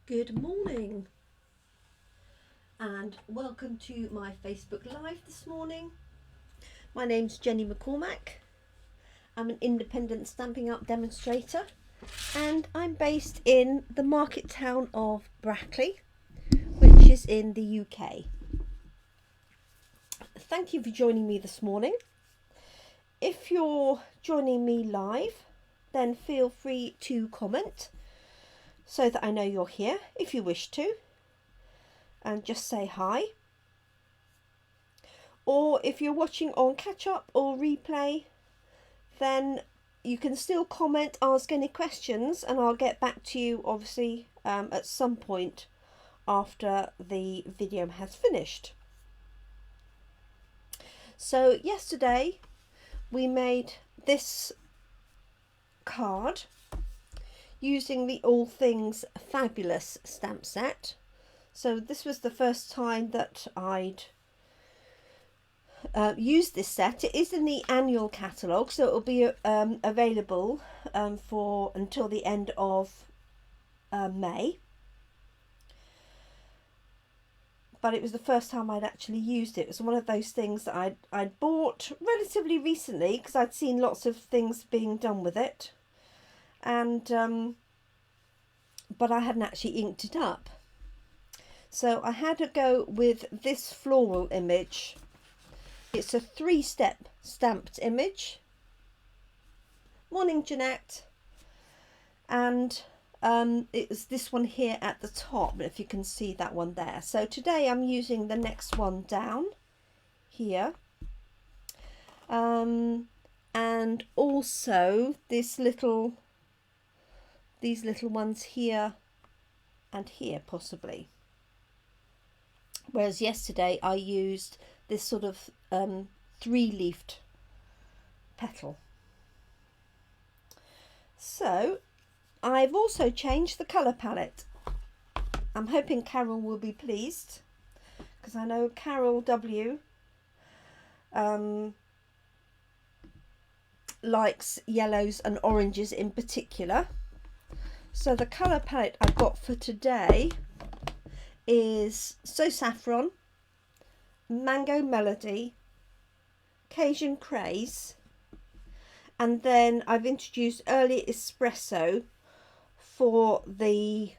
Good morning and welcome to my Facebook Live this morning. My name's Jenny McCormack. I'm an independent Stampin' Up demonstrator and I'm based in the market town of Brackley, which is in the UK. Thank you for joining me this morning. If you're joining me live, then feel free to comment so that I know you're here if you wish to, and just say hi. Or if you're watching on catch up or replay, then you can still comment, ask any questions, and I'll get back to you obviously at some point after the video has finished. So yesterday we made this card using the All Things Fabulous stamp set. So this was the first time that I'd used this set. It is in the annual catalogue, so it will be available for until the end of May. But it was the first time I'd actually used it. It was one of those things that I'd bought relatively recently because I'd seen lots of things being done with it. And but I hadn't actually inked it up, so I had to go with this floral image. It's a 3-step stamped image. Morning, Jeanette. And it was this one here at the top, if you can see that one there. So today I'm using the next one down here, and also these little ones here and here possibly, whereas yesterday I used this sort of 3-leafed petal. So I've also changed the colour palette. I'm hoping Carol will be pleased, because I know Carol W likes yellows and oranges in particular. So the colour palette I've got for today is So Saffron, Mango Melody, Cajun Craze, and then I've introduced Early Espresoo for the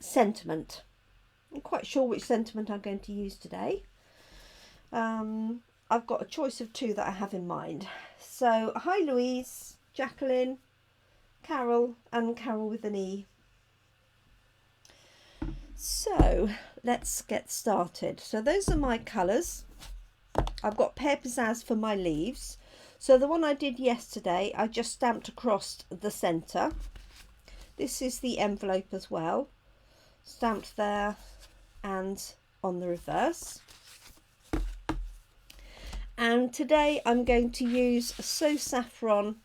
sentiment. I'm quite sure which sentiment I'm going to use today. I've got a choice of 2 that I have in mind. So hi Louise, Jacqueline, Carol, and Carol with an E. So let's get started. So those are my colours. I've got Pear Pizzazz for my leaves. So the one I did yesterday, I just stamped across the centre. This is the envelope as well, stamped there and on the reverse. And today I'm going to use a So Saffron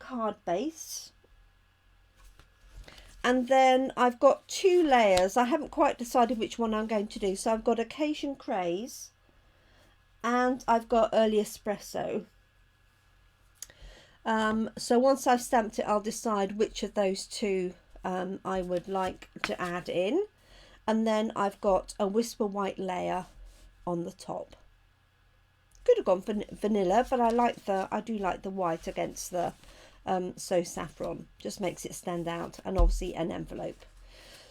card base. And then I've got 2 layers. I haven't quite decided which one I'm going to do. So I've got a Cajun Craze and I've got Early Espresoo. So once I've stamped it, I'll decide which of those 2 I would like to add in. And then I've got a Whisper White layer on the top. Could have gone for vanilla, but I do like the white against the So Saffron. Just makes it stand out, and obviously an envelope.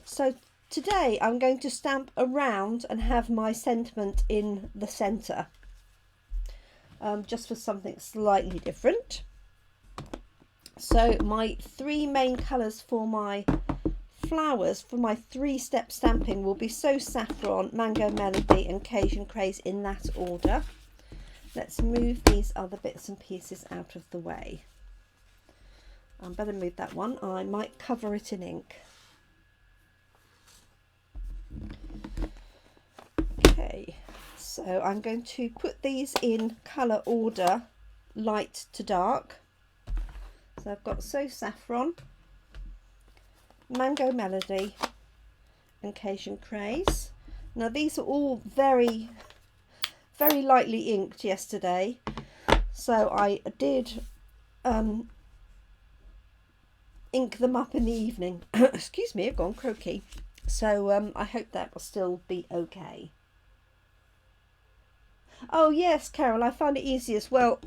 So today I'm going to stamp around and have my sentiment in the centre, just for something slightly different. So my 3 main colours for my flowers for my 3-step stamping will be So Saffron, Mango Melody, and Cajun Craze, in that order. Let's move these other bits and pieces out of the way. I better move that one. I might cover it in ink. Okay, so I'm going to put these in colour order, light to dark. So I've got So Saffron, Mango Melody, and Cajun Craze. Now these are all very lightly inked yesterday, so I did ink them up in the evening. Excuse me, I've gone croaky. So I hope that will still be okay. Oh yes, Carol, I find it easiest. Well,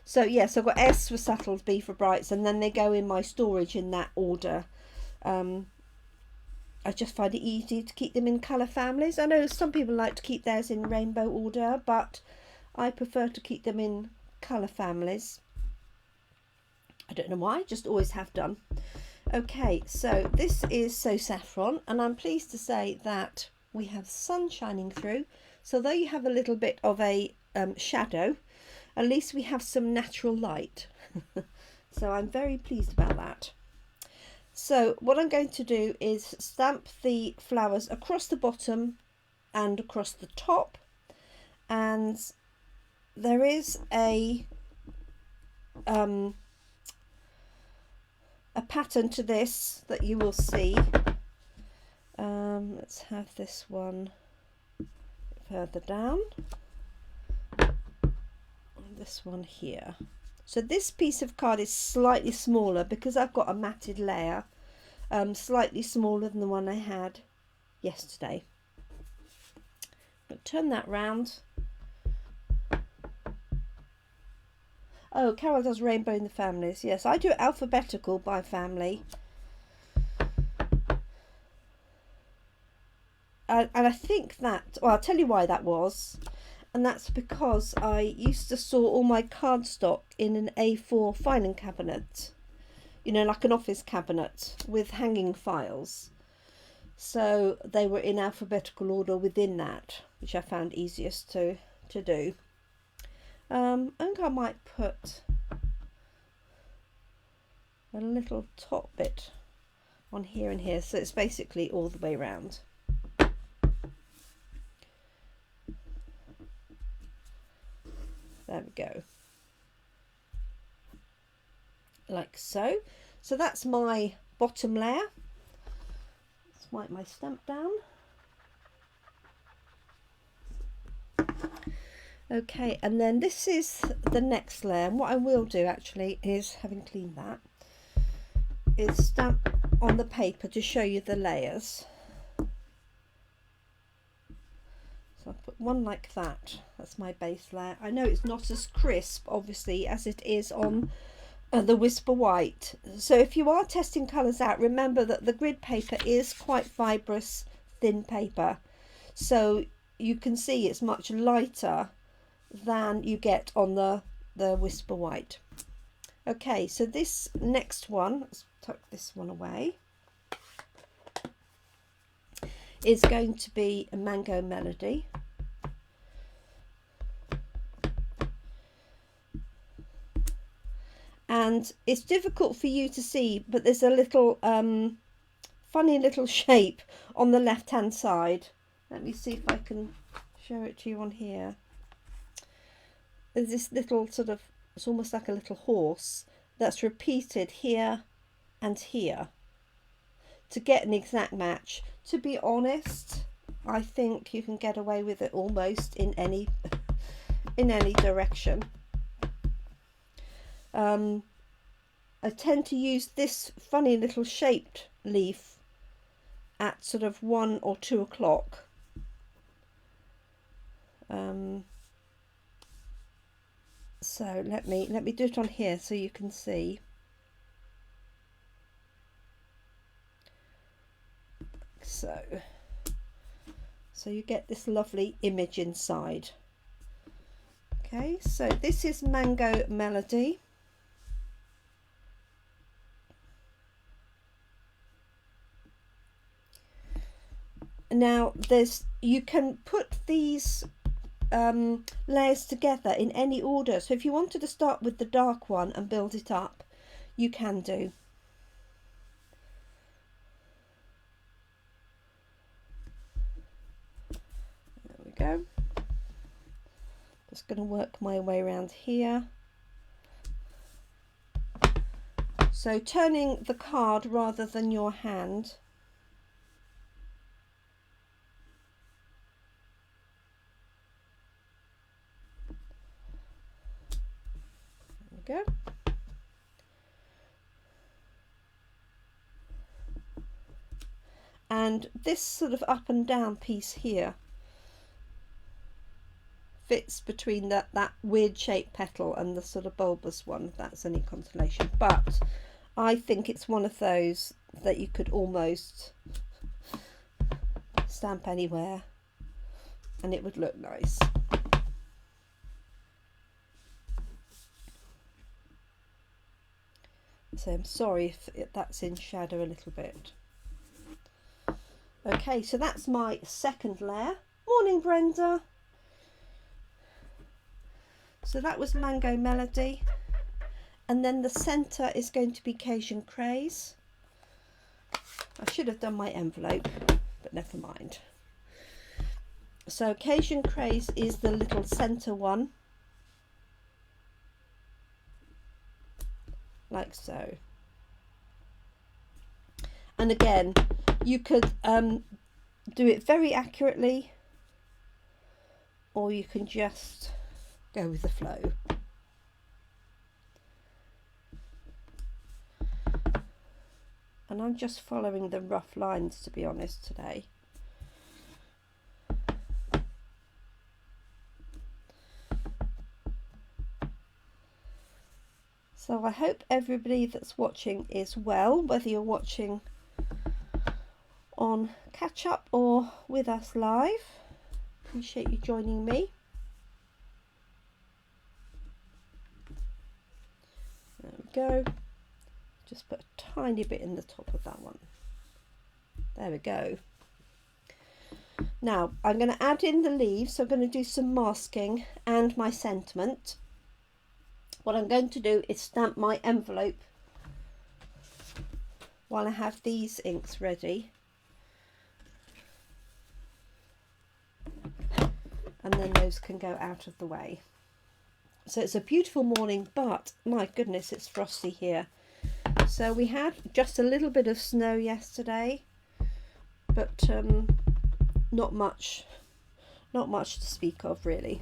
so yes, I've got S for subtles, B for brights, and then they go in my storage in that order. I just find it easy to keep them in colour families. I know some people like to keep theirs in rainbow order, but I prefer to keep them in colour families. I don't know why, just always have done. Okay, so this is So Saffron, and I'm pleased to say that we have sun shining through. So though you have a little bit of a shadow, at least we have some natural light. So I'm very pleased about that. So what I'm going to do is stamp the flowers across the bottom and across the top, and there is a pattern to this that you will see. Let's have this one further down, and this one here. So this piece of card is slightly smaller because I've got a matted layer, slightly smaller than the one I had yesterday. But turn that round. Oh, Carol does rainbow in the families. Yes, I do alphabetical by family. And I think that, well, I'll tell you why that was. And that's because I used to store all my cardstock in an A4 filing cabinet. You know, like an office cabinet with hanging files. So they were in alphabetical order within that, which I found easiest to do. I think I might put a little top bit on here and here, so it's basically all the way around. There we go, like so. So that's my bottom layer. Let's wipe my stamp down. Okay, and then this is the next layer, and what I will do actually is, having cleaned that, is stamp on the paper to show you the layers. So I'll put one like that. That's my base layer. I know it's not as crisp obviously as it is on the Whisper White, so if you are testing colours out, remember that the grid paper is quite fibrous, thin paper, so you can see it's much lighter than you get on the Whisper White. Okay, so this next one, let's tuck this one away, is going to be a Mango Melody. And it's difficult for you to see, but there's a little funny little shape on the left hand side. Let me see if I can show it to you on here. There's this little sort of, it's almost like a little horse that's repeated here and here to get an exact match. To be honest, I think you can get away with it almost in any direction. I tend to use this funny little shaped leaf at sort of 1 or 2 o'clock. So let me do it on here so you can see. So you get this lovely image inside. Okay, so this is Mango Melody. Now you can put these layers together in any order, so if you wanted to start with the dark one and build it up, you can do. There we go. Just going to work my way around here. So turning the card rather than your hand. There we go. And this sort of up and down piece here fits between that weird shaped petal and the sort of bulbous one, if that's any consolation. But I think it's one of those that you could almost stamp anywhere and it would look nice. So I'm sorry if that's in shadow a little bit. Okay, so that's my second layer. Morning, Brenda. So that was Mango Melody. And then the centre is going to be Cajun Craze. I should have done my envelope, but never mind. So Cajun Craze is the little centre one. Like so. And again, you could do it very accurately, or you can just go with the flow. And I'm just following the rough lines, to be honest, today. So I hope everybody that's watching is well, whether you're watching on catch up or with us live. Appreciate you joining me. There we go. Just put a tiny bit in the top of that one. There we go. Now I'm going to add in the leaves, so I'm going to do some masking and my sentiment. What I'm going to do is stamp my envelope while I have these inks ready. And then those can go out of the way. So it's a beautiful morning, but my goodness, it's frosty here. So we had just a little bit of snow yesterday, but not much to speak of really.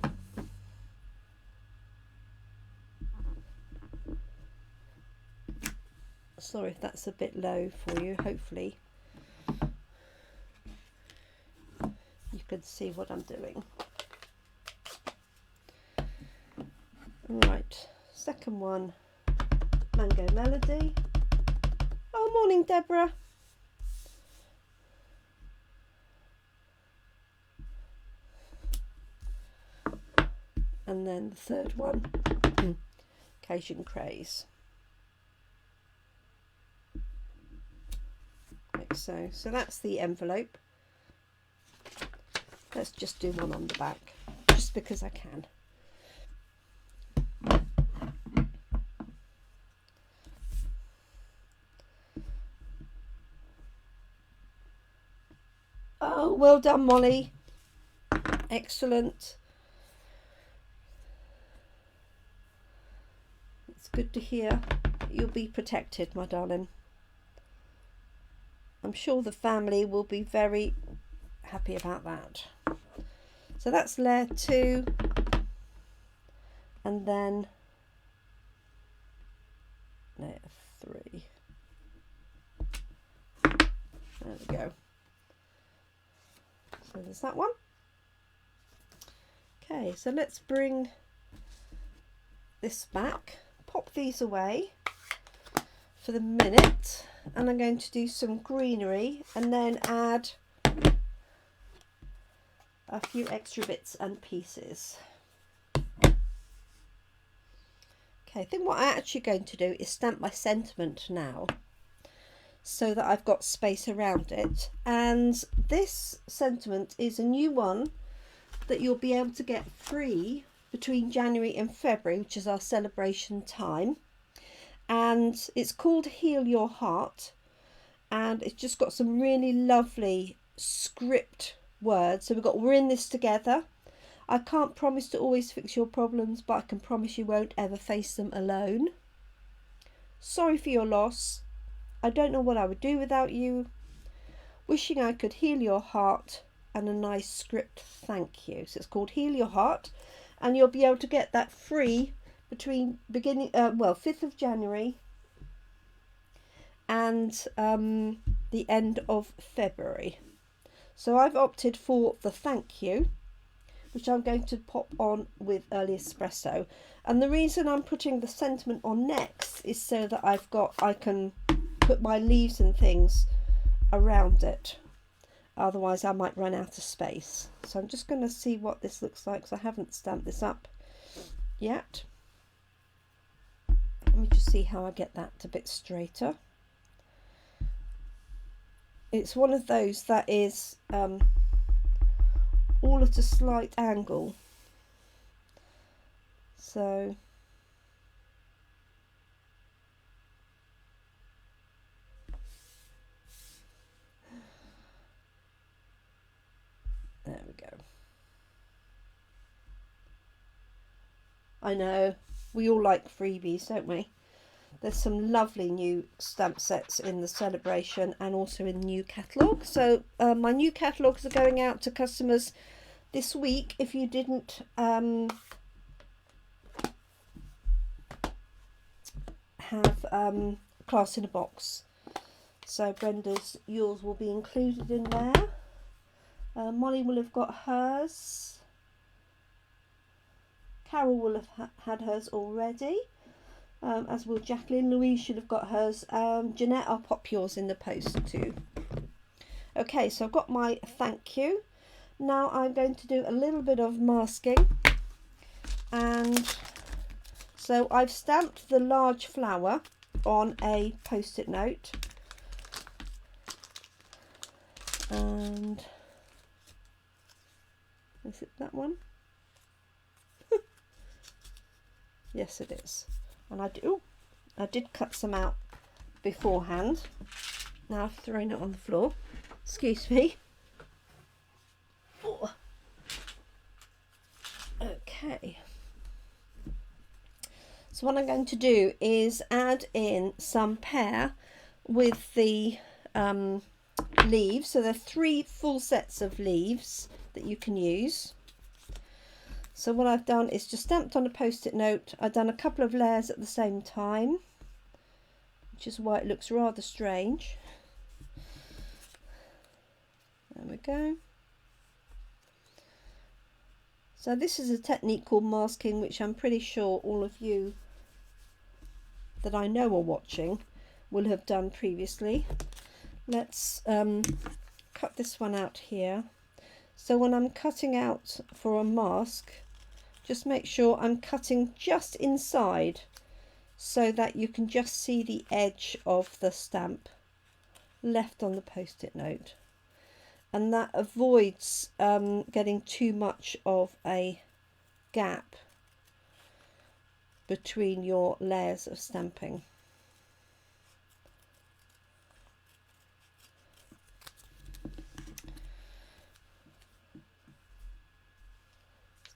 Sorry if that's a bit low for you. Hopefully you can see what I'm doing. Right, second one, Mango Melody. Oh, morning, Deborah. And then the third one, Cajun Craze. Like so. So that's the envelope. Let's just do one on the back, just because I can. Oh, well done, Molly. Excellent. It's good to hear. You'll be protected, my darling. I'm sure the family will be very happy about that. So that's layer 2. And then layer 3. There we go. So there's that one. Okay, so let's bring this back, pop these away for the minute, and I'm going to do some greenery and then add a few extra bits and pieces. Okay, I think what I'm actually going to do is stamp my sentiment now, so that I've got space around it. And this sentiment is a new one that you'll be able to get free between January and February, which is our celebration time. And it's called Heal Your Heart, and it's just got some really lovely script words. So we've got, we're in this together. I can't promise to always fix your problems, but I can promise you won't ever face them alone. Sorry for your loss. I don't know what I would do without you. Wishing I could heal your heart, and a nice script thank you. So it's called Heal Your Heart, and you'll be able to get that free between 5th of January and the end of February. So I've opted for the thank you, which I'm going to pop on with Early Espresoo. And the reason I'm putting the sentiment on next is so that I can put my leaves and things around it. Otherwise I might run out of space. So I'm just going to see what this looks like, because I haven't stamped this up yet. Let me just see how I get that a bit straighter. It's one of those that is all at a slight angle. So there we go. I know, we all like freebies, don't we? There's some lovely new stamp sets in the celebration and also in the new catalogue. So my new catalogues are going out to customers this week. If you didn't have Class in a Box. So Brenda's, yours will be included in there. Molly will have got hers. Carol will have had hers already. As will Jacqueline. Louise should have got hers. Jeanette, I'll pop yours in the post too. Okay, so I've got my thank you. Now I'm going to do a little bit of masking. And so I've stamped the large flower on a post-it note. And is it that one? Yes, it is. And I did cut some out beforehand. Now I've thrown it on the floor. Excuse me. Oh. Okay. So what I'm going to do is add in some pear with the leaves. So there are 3 full sets of leaves that you can use. So what I've done is just stamped on a post-it note. I've done a couple of layers at the same time, which is why it looks rather strange. There we go. So this is a technique called masking, which I'm pretty sure all of you that I know are watching will have done previously. Let's cut this one out here. So when I'm cutting out for a mask, just make sure I'm cutting just inside so that you can just see the edge of the stamp left on the post-it note. And that avoids getting too much of a gap between your layers of stamping.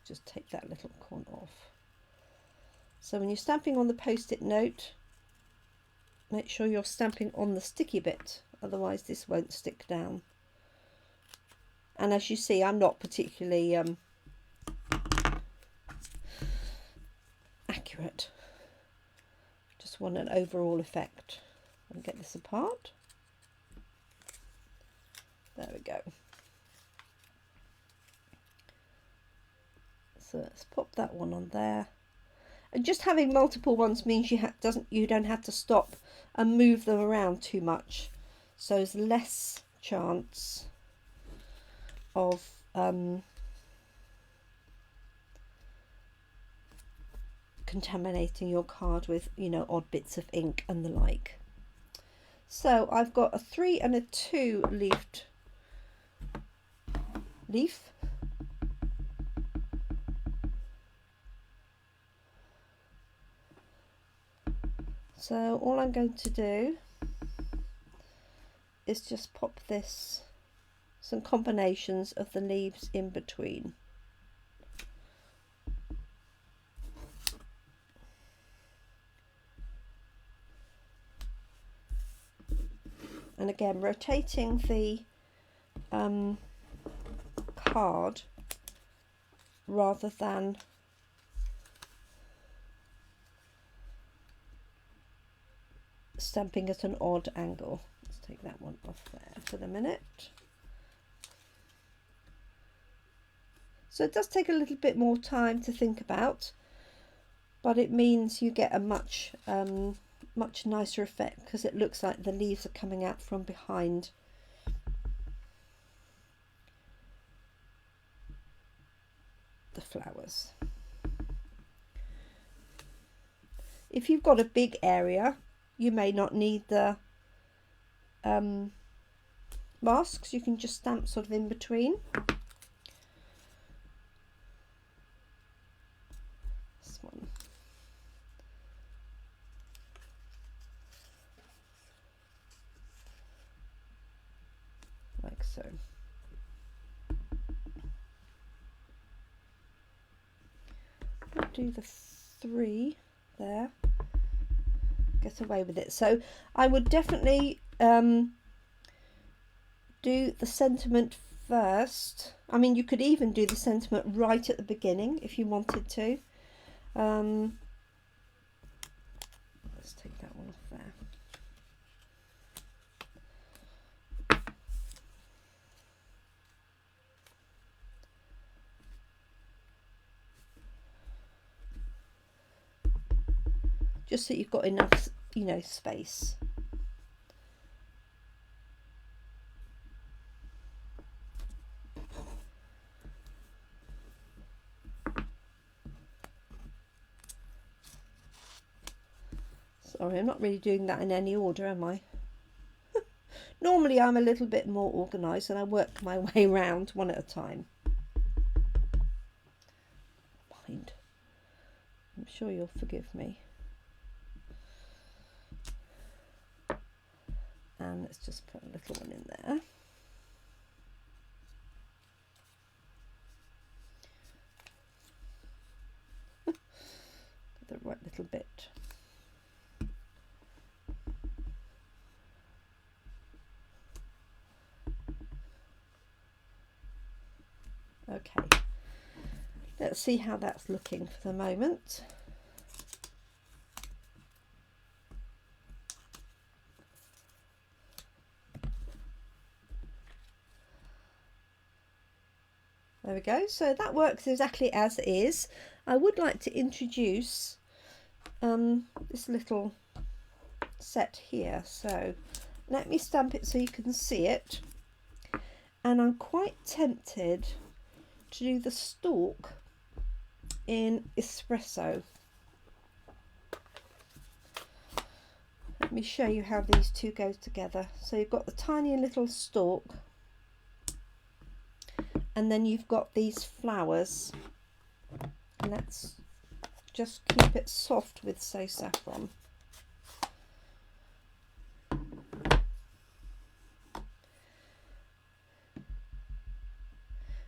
Just take that little corner off. So when you're stamping on the post-it note, make sure you're stamping on the sticky bit, otherwise this won't stick down. And as you see, I'm not particularly accurate. Just want an overall effect. I'll get this apart. There we go. So let's pop that one on there. And just having multiple ones means you don't have to stop and move them around too much. So there's less chance of contaminating your card with, you know, odd bits of ink and the like. So I've got a 3 and a 2 leaf. So all I'm going to do is just pop some combinations of the leaves in between. And again, rotating the card rather than stamping at an odd angle. Let's take that one off. for the minute. So it does take a little bit more time to think about, but it means you get a much nicer effect because it looks like the leaves are coming out from behind. The flowers. If you've got a big area, you may not need the masks. You can just stamp sort of in between. This one. Like so. I'll do the 3 there. Get away with it. So I would definitely do the sentiment first. I mean, you could even do the sentiment right at the beginning if you wanted to. Let's take that one off there. Just so you've got enough, you know, space. Sorry, I'm not really doing that in any order, am I? Normally I'm a little bit more organised and I work my way around one at a time. Mind. I'm sure you'll forgive me. And let's just put a little one in there. The right little bit. Okay, let's see how that's looking for the moment. There we go. So that works exactly as is. I would like to introduce this little set here. So let me stamp it so you can see it. And I'm quite tempted to do the stalk in Espresoo. Let me show you how these two go together. So you've got the tiny little stalk, and then you've got these flowers, and let's just keep it soft with So Saffron.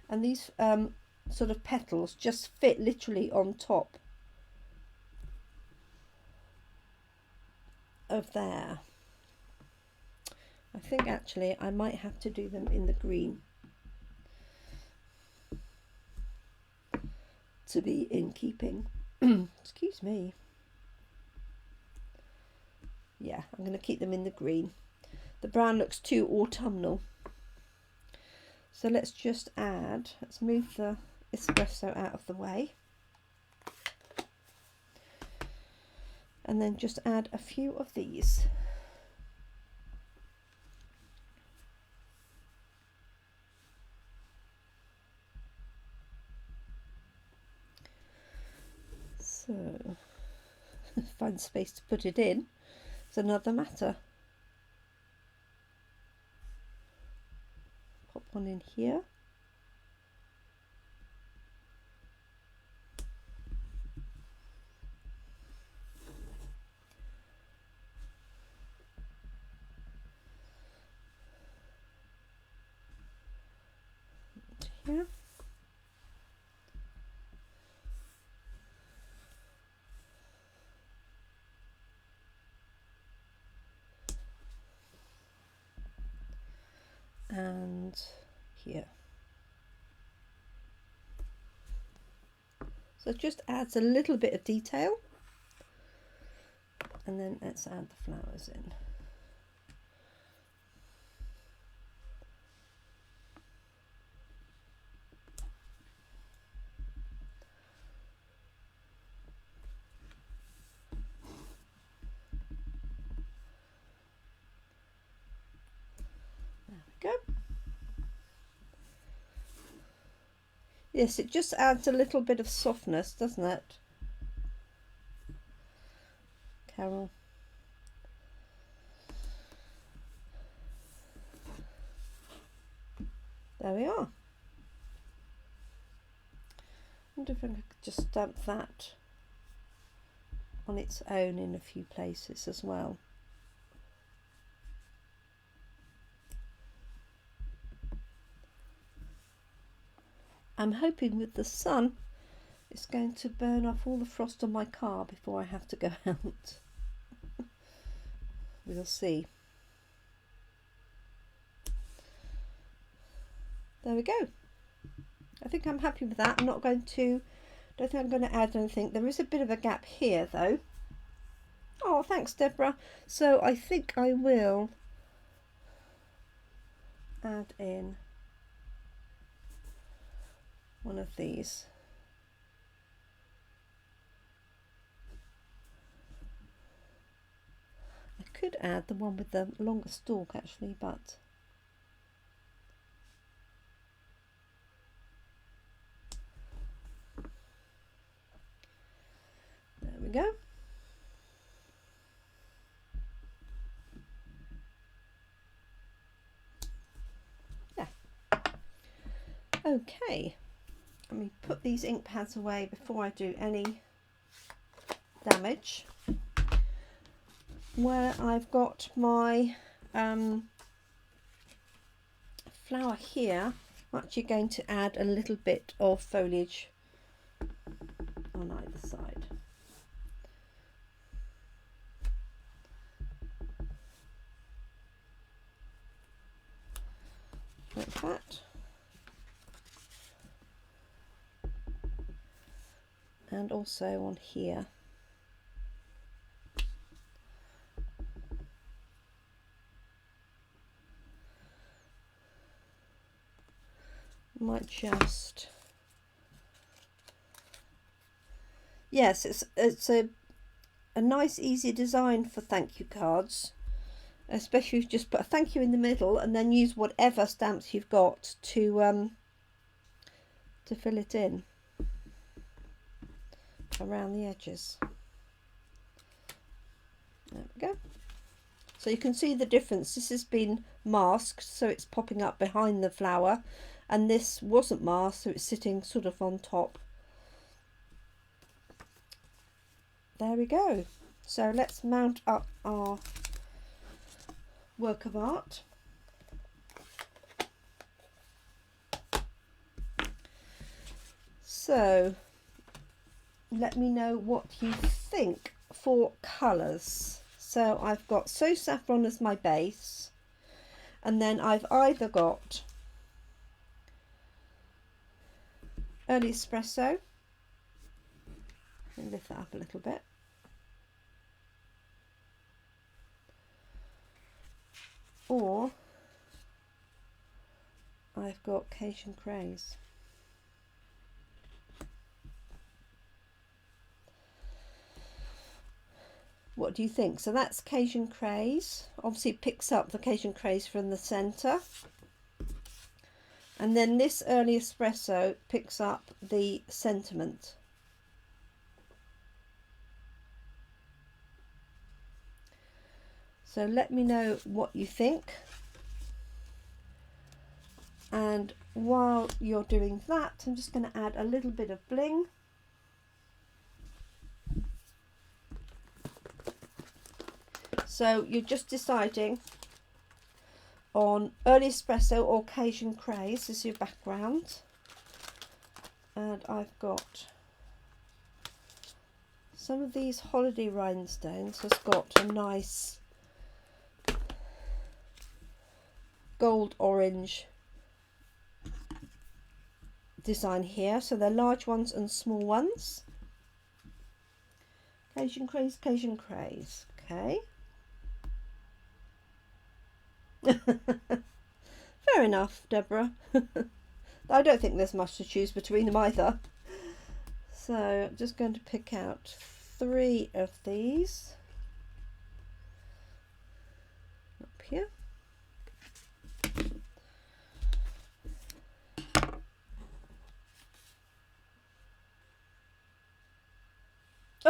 And these sort of petals just fit literally on top of there. I think actually I might have to do them in the green to be in keeping. Excuse me. Yeah, I'm going to keep them in the green. The brown looks too autumnal. So let's just add, let's move the espresso out of the way. And then just add a few of these. So, find space to put it in is another matter. Pop one in here. Here. And here. So it just adds a little bit of detail, and then let's add the flowers in. There we go. Yes, it just adds a little bit of softness, doesn't it, Carol? There we are. I wonder if I could just stamp that on its own in a few places as well. I'm hoping with the sun it's going to burn off all the frost on my car before I have to go out. We'll see. There we go. I think I'm happy with that. I'm not going to, don't think I'm going to add anything. There is a bit of a gap here though. Oh, thanks Deborah. So I think I will add in one of these. I could add the one with the longer stalk actually, but there we go. Yeah. Okay. Let me put these ink pads away before I do any damage. Where I've got my flower here, I'm actually going to add a little bit of foliage on either side. Like that. And also on here. Might just, yes, it's a nice easy design for thank you cards, especially if you just put a thank you in the middle and then use whatever stamps you've got to fill it in around the edges. There we go. So you can see the difference. This has been masked, so it's popping up behind the flower, and this wasn't masked, so it's sitting sort of on top. There we go. So let's mount up our work of art. So let me know what you think for colours. So I've got So Saffron as my base, and then I've either got Early Espresoo, and lift that up a little bit, or I've got Cajun Craze. What do you think? So that's Cajun Craze. Obviously it picks up the Cajun Craze from the centre. And then this Early Espresoo picks up the sentiment. So let me know what you think. And while you're doing that, I'm just going to add a little bit of bling. So you're just deciding on Early Espresoo or Cajun Craze as your background. And I've got some of these holiday rhinestones. Has got a nice gold orange design here. So they're large ones and small ones. Cajun Craze, Cajun Craze. Okay. Fair enough, Deborah. I don't think there's much to choose between them either. So I'm just going to pick out 3 of these up here.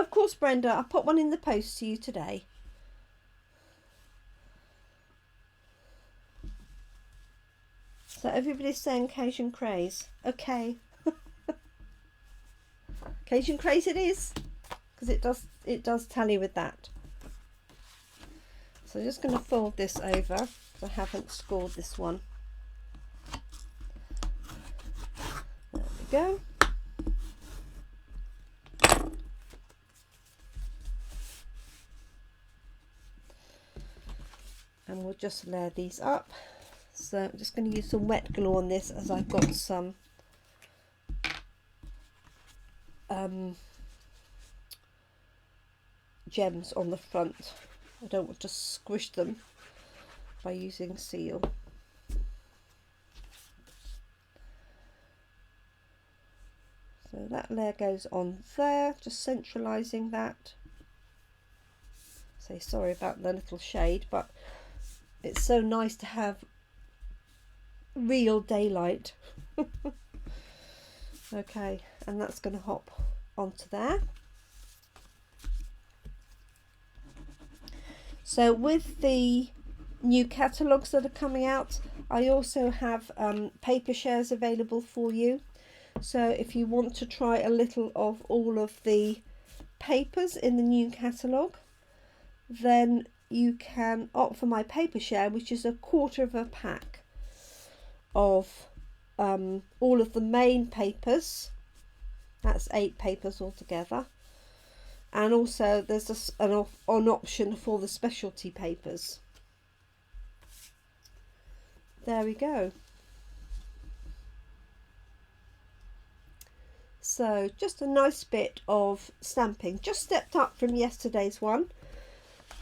Of course, Brenda, I'll put one in the post to you today. So everybody's saying Cajun Craze. Okay. Cajun Craze it is, because it does tally with that. So I'm just going to fold this over, because I haven't scored this one. There we go. And we'll just layer these up. So I'm just going to use some wet glue on this, as I've got some gems on the front. I don't want to squish them by using seal. So that layer goes on there, just centralising that. So sorry about the little shade, but it's so nice to have real daylight. Okay, and that's going to hop onto there. So with the new catalogues that are coming out, I also have paper shares available for you. So if you want to try a little of all of the papers in the new catalogue, then you can opt for my paper share, which is a quarter of a pack of all of the main papers. That's 8 papers altogether. And also there's an option for the specialty papers. There we go. So just a nice bit of stamping, just stepped up from yesterday's one.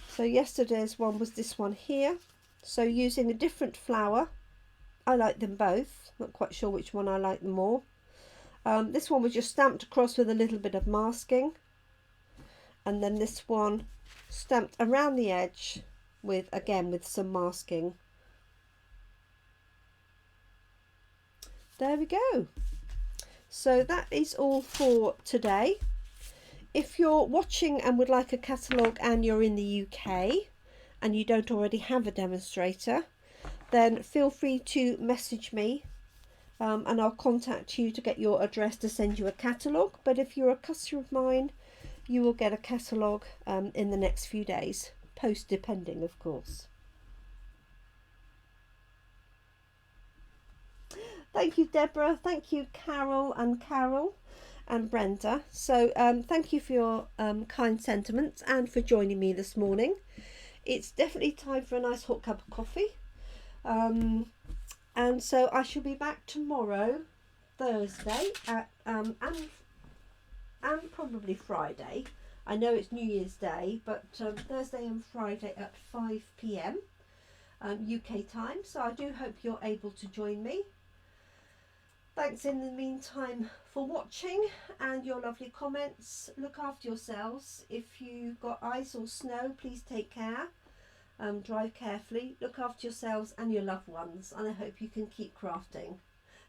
So yesterday's one was this one here. So using a different flower. I like them both, not quite sure which one I like more. This one was just stamped across with a little bit of masking. And then this one stamped around the edge with, again, with some masking. There we go. So that is all for today. If you're watching and would like a catalogue and you're in the UK and you don't already have a demonstrator, then feel free to message me and I'll contact you to get your address to send you a catalogue. But if you're a customer of mine, you will get a catalogue in the next few days, post depending, of course. Thank you, Deborah. Thank you, Carol and Brenda. So thank you for your kind sentiments and for joining me this morning. It's definitely time for a nice hot cup of coffee. And so I shall be back tomorrow, Thursday, and probably Friday. I know it's New Year's Day, but Thursday and Friday at 5 p.m. UK time. So I do hope you're able to join me. Thanks in the meantime for watching and your lovely comments. Look after yourselves. If you've got ice or snow, please take care. Drive carefully. Look after yourselves and your loved ones. And I hope you can keep crafting.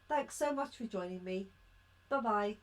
Thanks so much for joining me. Bye-bye.